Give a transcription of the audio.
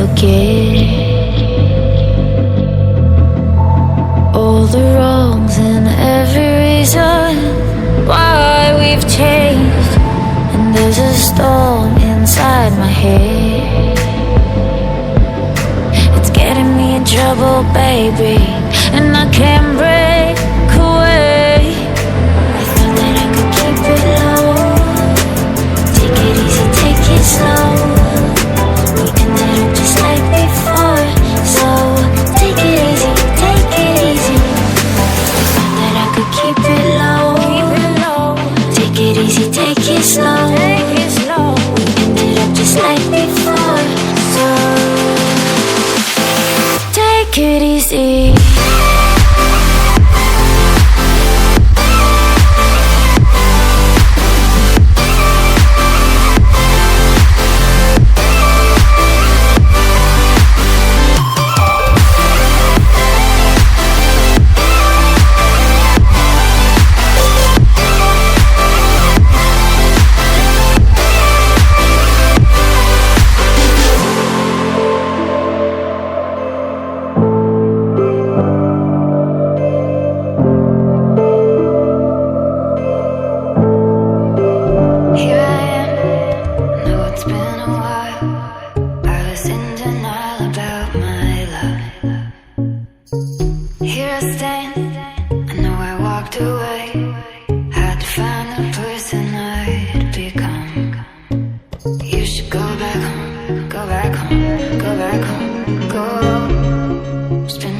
forget all the wrongs and every reason why we've changed. And there's a storm inside my head, it's getting me in trouble, baby, and I can't break away. I thought that I could keep it low, take it easy, take it slow. We ended up just like before, so take it easy, take it easy. I thought that I could keep it low, take it easy, take it slow. We ended up just like before, so take it easy. Go back home, go. Spend